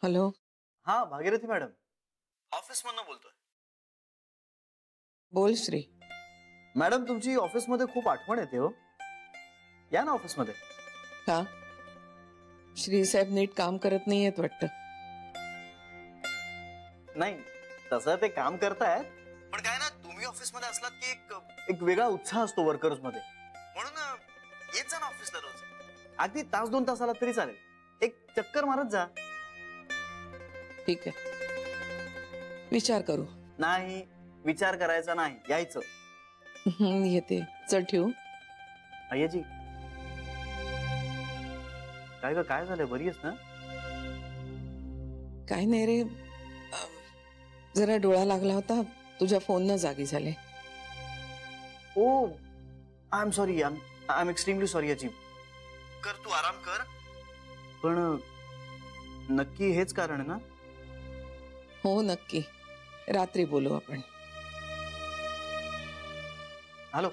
Hello. हा Bhagirathi madam, office मधनं बोलतोय. बोल श्री. मॅडम तुमची ऑफिस मध्ये खूप आठवण येते हो. या ना ऑफिस मध्ये. का? श्री साहेब नीट काम करत नाहीयेत वाटतं. नाही तसं ते काम करतायत, पण काय ना तुम्ही ऑफिस मध्ये असलात की एक वेगळा उत्साह असतो वर्कर्स मध्ये. म्हणून येत जा ना ऑफिसला रोज. अगदी तास 2 तास आला तरी चालेल. एक चक्कर मारत जा. ठीक आहे, विचार करू. नाही विचार करायचा नाही, यायचं. येते. चल ठेवू. अय्याजी काय ग, काय झालं? बरी आहेस ना? काय नाही रे, जरा डोळा लागला होता, तुझ्या फोननं जागी झाले. Oh I am sorry, I am extremely sorry अजी. कर तू आराम कर. पण नक्की हेच कारण आहे ना? हो नक्की, रात्री बोलू आपण. हॅलो.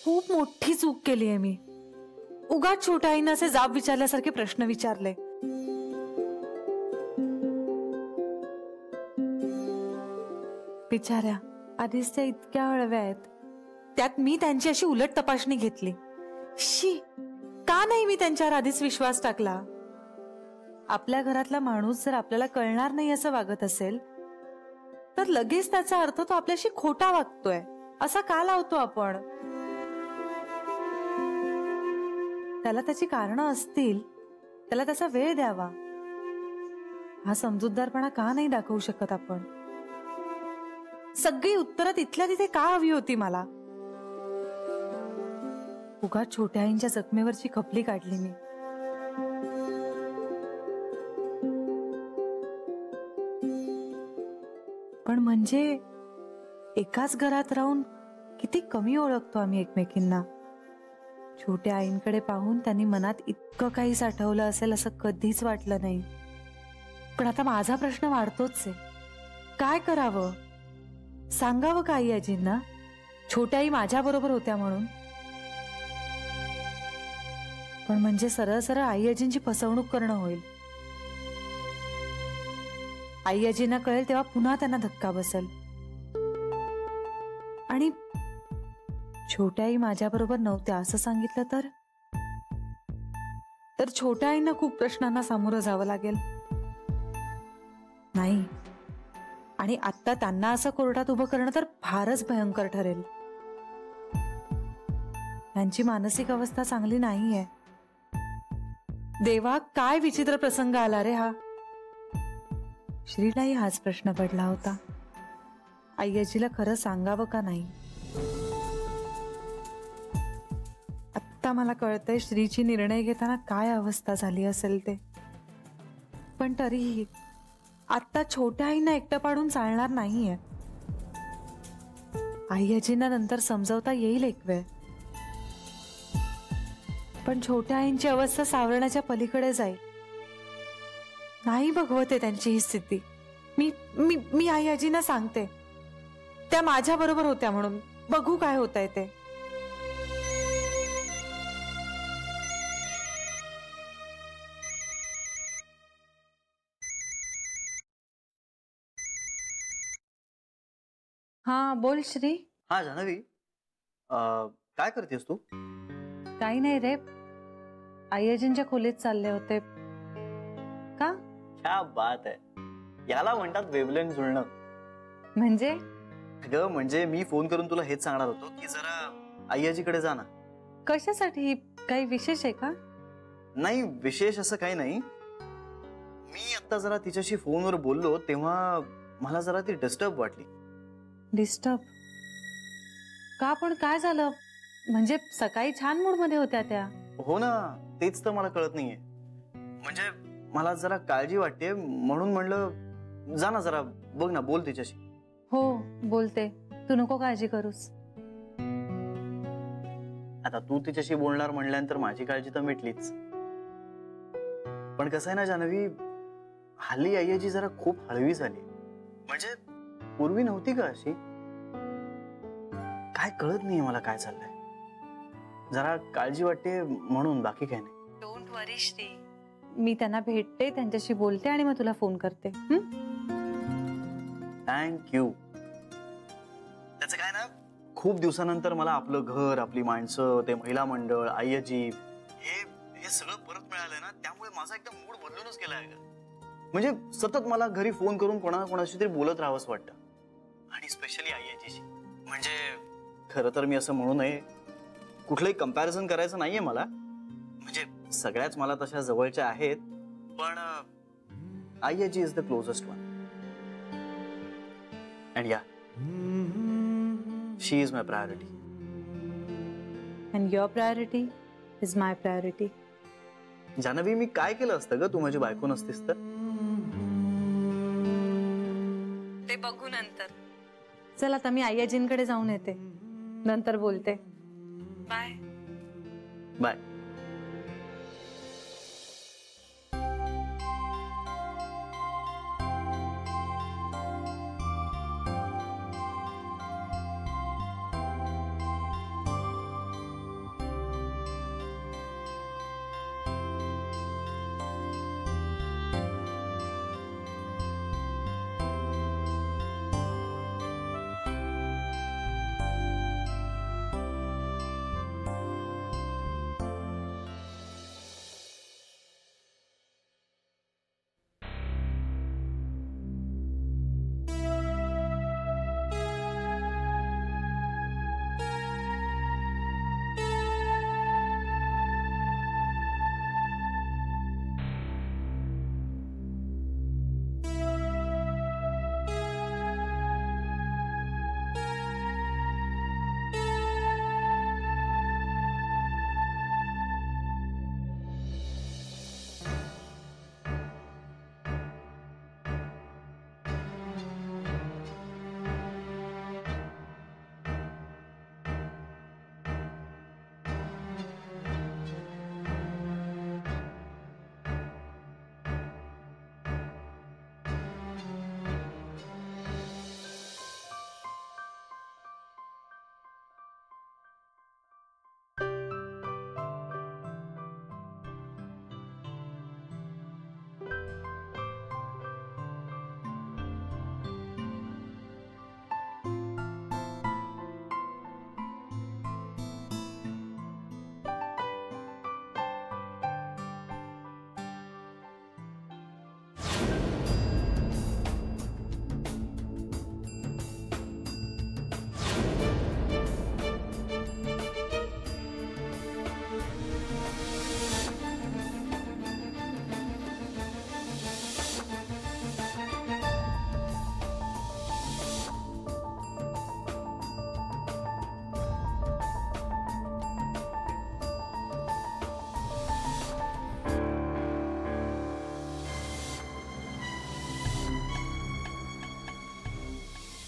खूप मोठी चूक केली आहे मी. उगाच छोट्या आईनं असे जाब विचारल्यासारखे प्रश्न विचारले. बिचाऱ्या आधीच त्या इतक्या हळव्या आहेत, त्यात मी त्यांची अशी उलट तपासणी घेतली. शी, का नाही मी त्यांच्यावर आधीच विश्वास टाकला? आपल्या घरातला माणूस जर आपल्याला कळणार नाही असं वागत असेल तर लगेच त्याचा अर्थ तो आपल्याशी खोटा वागतोय असा का लावतो आपण? त्याला त्याची कारणं असतील, त्याला त्याचा वेळ द्यावा. हा समजूतदारपणा का नाही दाखवू शकत आपण? सगळी उत्तरं तिथल्या तिथे का हवी होती मला? उगाच छोट्या आईंच्या जखमेवरची खपली काढली मी. पण म्हणजे एकाच घरात राहून किती कमी ओळखतो आम्ही एकमेकींना. छोट्या आईंकडे पाहून त्यांनी मनात इतकं काही साठवलं असेल असं कधीच वाटलं नाही. पण आता माझा प्रश्न वाढतोच आहे, काय करावं? सांगावं का आई आजींना? छोट्या आई माझ्या बरोबर होत्या म्हणून. पण म्हणजे सरळ सरळ आई आजींची फसवणूक करणं होईल. आई आजींना कळेल तेव्हा पुन्हा त्यांना धक्का बसेल. आणि छोट्या आई माझ्या बरोबर नव्हत्या असं सांगितलं तर छोट्या आईंना खूप प्रश्नांना सामोरं जावं लागेल. नाही, आणि आता त्यांना असं कोर्टात उभं करणं तर फारच भयंकर ठरेल. त्यांची मानसिक अवस्था चांगली नाहीये. देवा, काय विचित्र प्रसंग आला रे हा. श्रीलाही हाच प्रश्न पडला होता, आई आजीला खरं सांगावं का नाही. आता मला कळतंय श्रीची निर्णय घेताना काय अवस्था झाली असेल ते. पण तरीही आता छोट्या आईंना एकटं पाडून चालणार नाहीये. आई आजींना नंतर समजावता येईल एक वेळ, पण छोट्या आईंची अवस्था सावरण्याच्या पलीकडे जाईल. नाही बघवते त्यांची ही स्थिती. मी मी मी आई आजींना सांगते, त्या माझ्या बरोबर होत्या म्हणून. बघू काय होतंय ते. हा बोल श्री. हा जान्हवी, काय करतेस तू? काही नाही रे, आई आजींच्या खोलीत चालले होते. का? क्या बात आहे, याला म्हणतात वेवलेंथ जुळणं. म्हणजे? अगं म्हणजे मी फोन करून तुला हेच सांगणार होतो की जरा आई आजीकडे जा ना. कशासाठी? काही विशेष आहे का? नाही विशेष असं काही नाही. मी आता जरा तिच्याशी फोनवर बोललो तेव्हा मला जरा ती डिस्टर्ब वाटली. डिस्टर्ब का? पण काय झालं? म्हणजे सकाळी छान मूड मध्ये होत्या त्या. हो ना, तेच तर मला कळत नाहीये. म्हणजे मला जरा काळजी वाटते म्हणून म्हणलं जा ना जरा बघ ना, बोल तिच्याशी. हो बोलते, तू नको काळजी करूस. आता तू तिच्याशी बोलणार म्हणल्यानंतर माझी काळजी तर मिटलीच. पण कसं आहे ना जान्हवी, हल्ली अय्याची जरा खूप हळवी झाली. म्हणजे पूर्वी नव्हती का अशी? काय कळत नाही मला काय चाललंय. जरा काळजी वाटते म्हणून, बाकी काय नाही. डोंट वरी श्री, मी त्यांना भेटते, त्यांच्याशी बोलते आणि मग तुला फोन करते. थँक्यू. त्याचं काय ना, खूप दिवसानंतर मला आपलं घर, आपली माणसं, ते महिला मंडळ, आय्याजी हे सगळं परत मिळालंय ना, त्यामुळे माझा एकदम मूड बदलूनच गेलाय का. म्हणजे सतत मला घरी फोन करून कोणाशी तरी बोलत राहावंच वाटतं, आणि स्पेशली आय्याजीशी. म्हणजे खरं तर मी असं म्हणू नये, कुठलंही कंपॅरिझन करायचं नाहीये मला. म्हणजे सगळ्याच मला तशा जवळच्या आहेत, पण आय्याजी is the closest one. And yeah, she is my priority. And your priority is my priority. Janhavi, मी काय केलं असतं ग तू माझी बायको नसतीस तर? ते बघू नंतर. चल आता मी आय्याजींकडे जाऊन येते, नंतर बोलते. Bye bye.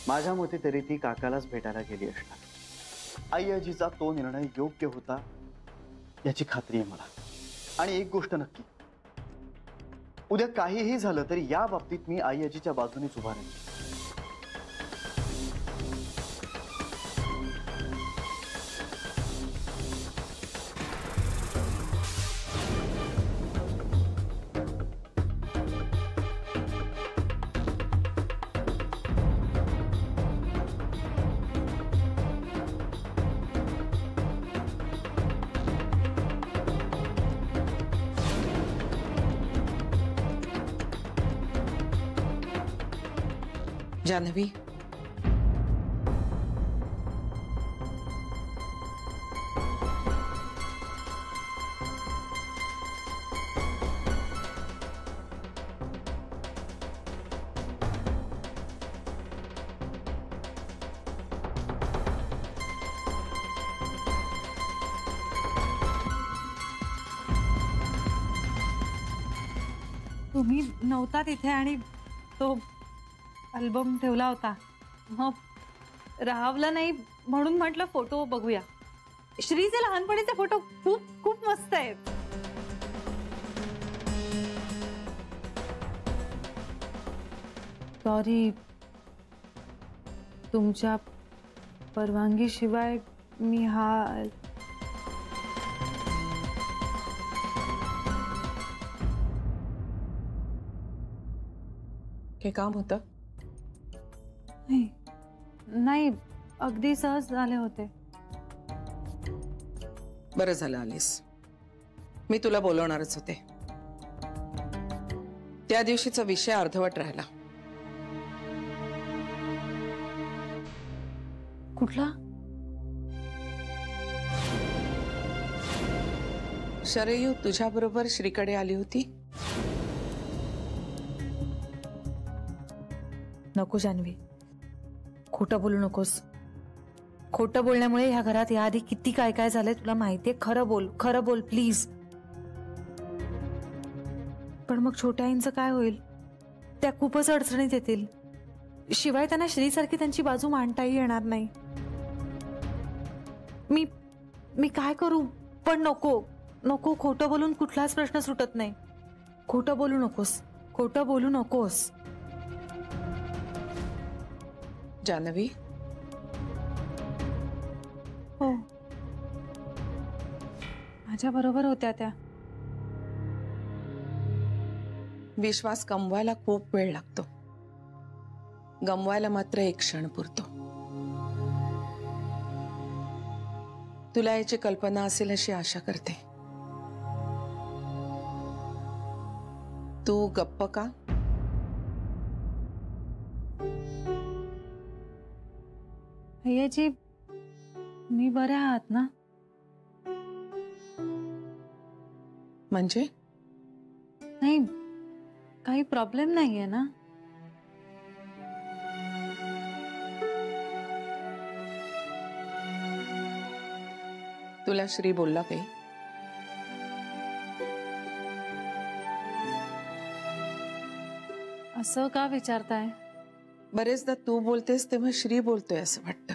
माझ्या मते तरी ती काकालाच भेटायला गेली असणार. आय्याजीचा तो निर्णय योग्य होता याची खात्री आहे मला. आणि एक गोष्ट नक्की, उद्या काहीही झालं तरी या बाबतीत मी आय्याजीच्या बाजूनेच उभा राहीन. जान्हवी, तुम्ही नव्हता तिथे आणि तो अल्बम ठेवला होता. मग राहवलं नाही म्हणून म्हटलं फोटो बघूया. श्रीचे लहानपणीचे फोटो खूप खूप मस्त आहेत. सॉरी, तुमच्या परवानगीशिवाय मी हा हे काम होतं. नाही, अगदी सहज झाले होते. बरं झालं आलीस. मी तुला बोलवणारच होते. त्या दिवशीचा विषय अर्धवट राहिला. कुठला? शरयू तुझ्याबरोबर श्रीकडे आली होती. नको जान्हवी, खोटं बोलू नकोस. खोटं बोलण्यामुळे ह्या घरात याआधी किती काय काय झालंय तुला माहितीये. खरं बोल प्लीज. पण मग छोट्या आईंचं काय होईल? त्या खूपच अडचणीत येतील. शिवाय त्यांना श्रीसारखी त्यांची बाजू मांडताही येणार नाही. मी काय करू? पण नको खोटं बोलून कुठलाच प्रश्न सुटत नाही. खोटं बोलू नकोस. जान्हवी, हो, माझ्या बरोबर होत्या त्या. विश्वास कमवायला खूप वेळ लागतो, गमवायला मात्र एक क्षण पुरतो. तुला याची कल्पना असेल अशी आशा करते. तू गप्प का? भैयाजी, मी बरे आहात ना? म्हणजे नाही, काही प्रॉब्लेम नाहीये ना? तुला श्री बोलला काही? असं का विचारताय? बरेचदा तू बोलतेस तेव्हा श्री बोलतोय असं वाटतं.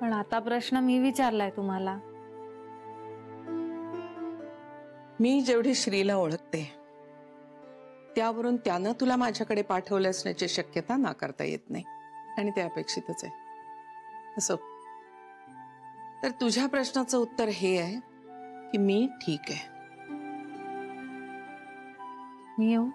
पण आता प्रश्न मी विचारलाय तुम्हाला. मी जेवढी श्रीला ओळखते त्यावरून त्यानं तुला माझ्याकडे पाठवलं असण्याची शक्यता नाकारता येत नाही, आणि ते अपेक्षितच आहे. असो, तर तुझ्या प्रश्नाचं उत्तर हे आहे की मी ठीक आहे. मी येऊ?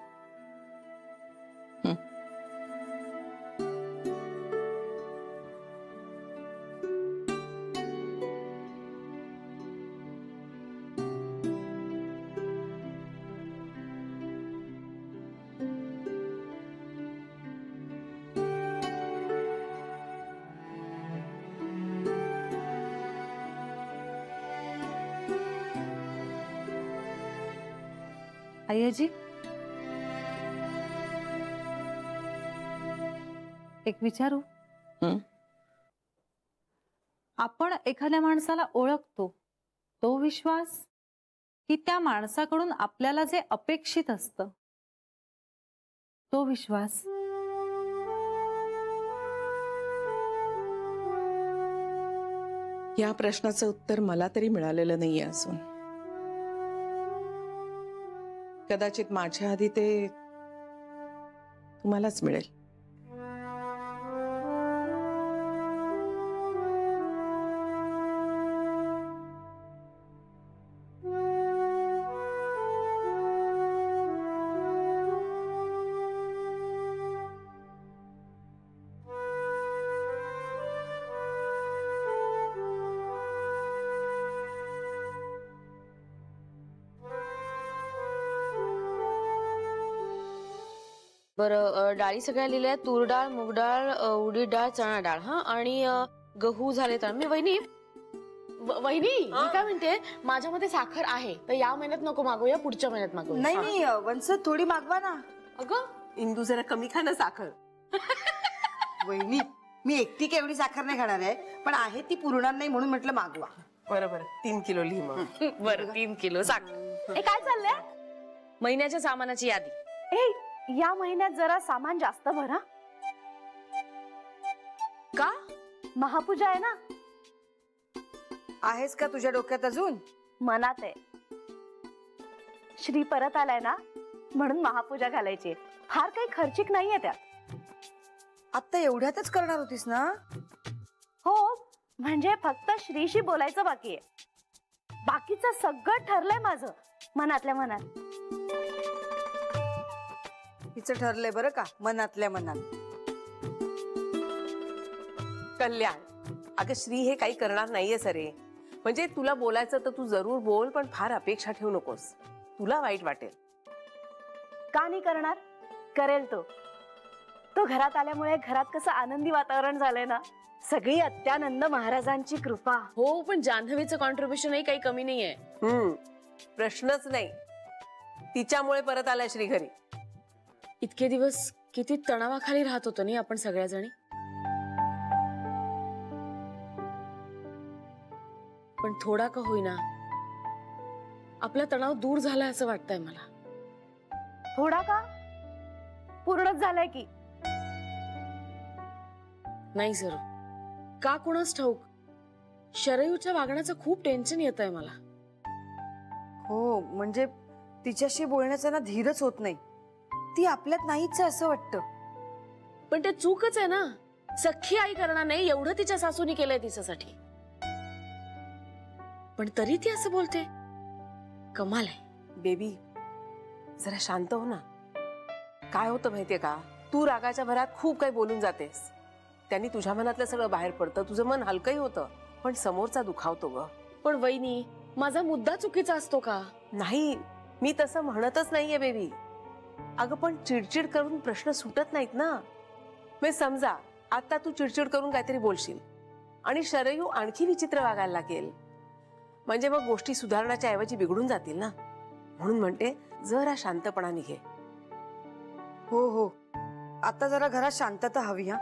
आय्याजी, एक विचारू? आपण एखाद्या माणसाला ओळखतो तो विश्वास, की त्या माणसाकडून आपल्याला जे अपेक्षित असतं तो विश्वास? या प्रश्नाचं उत्तर मला तरी मिळालेलं नाहीये अजून. कदाचित माझ्या आधी ते तुम्हालाच मिळेल. बरं, डाळी सगळ्या लिहिल्या. तूर डाळ, मूग डाळ, उडीद डाळ, चणा डाळ, हा, आणि गहू झाले. तर मी वहिनी मी काय म्हणते, माझ्यामध्ये साखर आहे, तर या महिन्यात नको मागवूया, पुढच्या महिन्यात मागवूया. नाही वंश, थोडी मागवा ना. अगं इंदू जरा कमी खा ना साखर. वहिनी, मी एकटी केवढी साखर नाही खाणार आहे, पण आहे ती पुरणार नाही म्हणून म्हटलं मागवा. बरोबर, 3 किलो लिही मग. बरं, 3 किलो साखर. ए काय चाललंय? महिन्याच्या सामानाची यादी. ए या महिन्यात जरा सामान जास्त भरा. का? महापूजा आहे ना. आहेस का तुझ्या डोक्यात अजून? मनात आहे. श्री परत आलाय ना म्हणून महापूजा घालायची. फार काही खर्चिक नाहीये त्यात. आता एवढ्यातच करणार होतीस ना? हो म्हणजे फक्त श्रीशी बोलायचं बाकी आहे. बाकीचं सगळं ठरलंय माझं मनातल्या मनात. तिचं ठरलंय बरं का मनातल्या मनात. कल्याण, अगं श्री हे काही करणार नाहीये सरे. म्हणजे तुला बोलायचं तर तू जरूर बोल, पण फार अपेक्षा ठेवू नकोस, तुला वाईट वाटेल. का नाही करणार? करेल तो. तो घरात आल्यामुळे घरात कसं आनंदी वातावरण झालंय ना. सगळी अत्यानंद महाराजांची कृपा. हो पण जान्हवीचं कॉन्ट्रीब्युशनही काही कमी नाहीये. प्रश्नच नाही. तिच्यामुळे परत आलाय श्री घरी. इतके दिवस किती तणावाखाली राहत होतो नाही आपण सगळ्याजणी. पण थोडा का होईना आपला तणाव दूर झालाय असं वाटतंय मला. थोडा का? पूर्णच झालाय की. नाही सर, का कोणास ठाऊक शरयूच्या वागण्याचं खूप टेन्शन येत आहे मला. हो म्हणजे तिच्याशी बोलण्याचा ना धीरच होत नाही. ती आपल्यात नाहीच असं वाटतं. पण ते चूकच आहे ना. सख्खी आई करणार नाही एवढं तिच्या सासूनी केलंय तिच्यासाठी. पण तरी ती असं बोलते. कमाल आहे. बेबी जरा शांत हो ना. काय होतं माहितीये का, तू रागाच्या भरात खूप काही बोलून जातेस. त्यांनी तुझ्या मनातलं सगळं बाहेर पडतं. तुझं मन हलकंही होतं, पण समोरचा दुखावतो ग. पण वहिनी माझा मुद्दा चुकीचा असतो का? नाही, मी तसं म्हणतच नाहीये बेबी. अगं पण चिडचिड करून प्रश्न सुटत नाहीत ना. मी समजा आता तू चिडचिड करून काहीतरी बोलशील आणि शरयू आणखी विचित्र वागायला लागेल, म्हणजे मग गोष्टी सुधारण्याच्या ऐवजी बिघडून जातील ना. म्हणून म्हणते जरा शांतपणा निघे. हो हो आता जरा घरात शांतता हवी. हा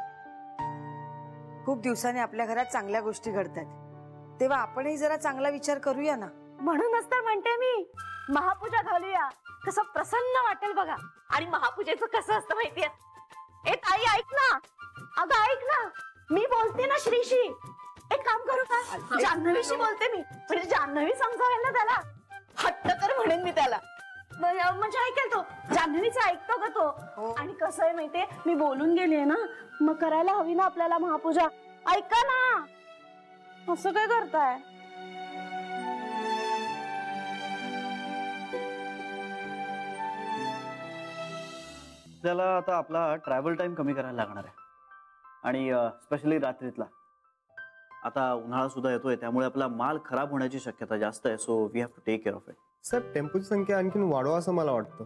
खूप दिवसांनी आपल्या घरात चांगल्या गोष्टी घडतात, तेव्हा आपणही जरा चांगला विचार करूया ना. म्हणूनच तर म्हणते मी महापूजा घालूया. कसं प्रसन्न वाटेल बघा. आणि महापूजेचं कसं असतं माहितीये? ए ताई ऐक ना. अगं ऐक ना, मी बोलते ना श्रीशी. एक काम करू का, जान्हवीशी बोलते मी. म्हणजे जान्हवी समजावेल ना त्याला. हट्ट कर म्हणेन मी त्याला. म्हणजे ऐकेल तो. जान्हवीचं ऐकतो ग तो. आणि कसं आहे माहितीये, मी बोलून गेलीये ना, मग करायला हवी ना आपल्याला महापूजा. ऐका ना, असं काय करताय? त्याला आता आपला ट्रॅव्हल टाइम कमी करायला लागणार आहे, आणि स्पेशली रात्रीतला. आता उन्हाळा सुद्धा येतोय, त्यामुळे आपला माल खराब होण्याची शक्यता जास्त आहे. So we have to take care of it. साहेब टेम्पोची संख्या आणखीन वाढवा असं मला वाटतं.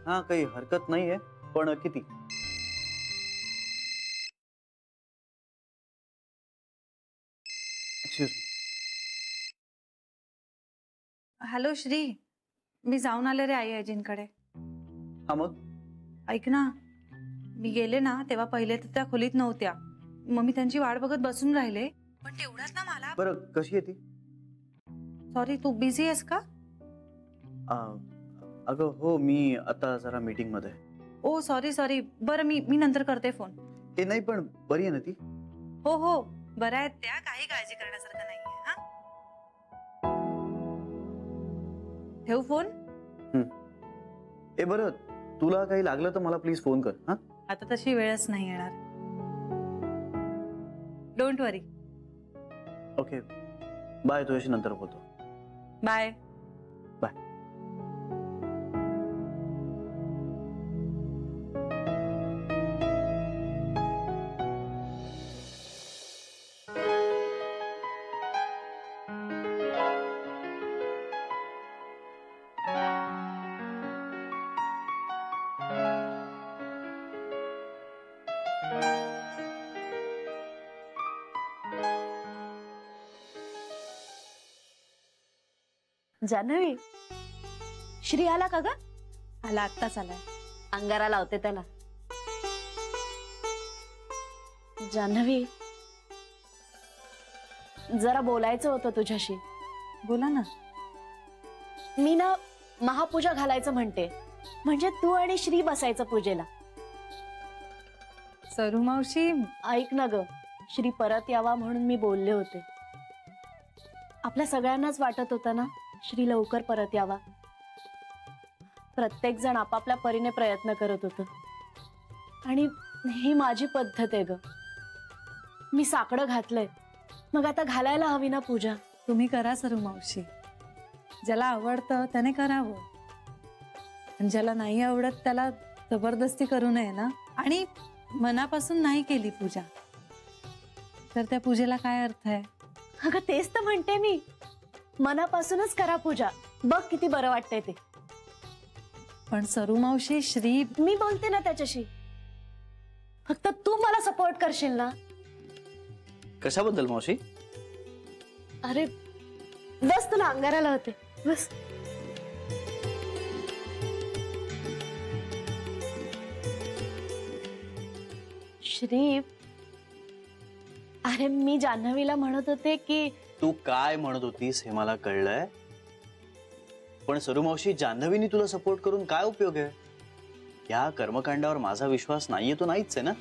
हा काही हरकत नाहीये, पण किती? Excuse me. हॅलो श्री, मी जाऊन आले रे आई आजींकडे. हा मग ऐक ना, मी गेले ना तेव्हा पहिले तर त्या खोलीत नव्हत्या. मग मी त्यांची वाट बघत बसून राहिले. पण तेवढ्यात ना मला. बरं कशी आहे ती? सॉरी, तू बिझी आहेस का? अगं हो, मी आता जरा मीटिंग मध्ये. ओ सॉरी. बरं मी नंतर करते फोन. ते नाही, पण बरी आहे ना ती? हो हो बरं आहेत त्या, काही काळजी करण्यासारखं नाहीये. हा ठेवू फोन. ए बरं, तुला काही लागलं तर मला प्लीज फोन कर. हा आता तशी वेळच नाही येणार. Don't worry. Okay bye. तुझ्याशी नंतर बोलतो. बाय. बाय. जान्हवी, श्री आला का ग? आला, आत्ताच आलाय. अंगारा लावते त्याला. जान्हवी, जरा बोलायचं होतं तुझ्याशी. बोला ना. मी ना महापूजा घालायचं म्हणते, म्हणजे तू आणि श्री बसायचं पूजेला. सरू मावशी, ऐक ना ग, श्री परत यावा म्हणून मी बोलले होते. आपल्या सगळ्यांनाच वाटत होतं ना श्री लवकर परत यावा. प्रत्येक जण आपापल्या परीने प्रयत्न करत होतं आणि ही माझी पद्धत आहे ग. मी साकडं घातलंय, मग आता घालायला हवी ना पूजा. तुम्ही करा सरू मावशी. ज्याला आवडतं त्याने करावं, आणि ज्याला नाही आवडत त्याला जबरदस्ती करू नये ना. आणि मनापासून नाही केली पूजा तर त्या पूजेला काय अर्थ आहे? अगं तेच तर म्हणते मी, मनापासूनच करा पूजा, बघ किती बरं वाटतंय ते. पण सरू मावशी, श्री मी बोलते ना त्याच्याशी, फक्त तू मला सपोर्ट करशील ना. कशाबद्दल मावशी? अरे बस, तुला अंगाराला होते, बस. श्री, अरे मी जान्हवीला म्हणत होते की तू काय म्हणत होतीस हे मला कळलंय, पण सरू मावशी, जान्हवीनी तुला सपोर्ट करून काय उपयोग आहे? या कर्मकांडावर माझा विश्वास नाहीये तो नाहीच आहे ना.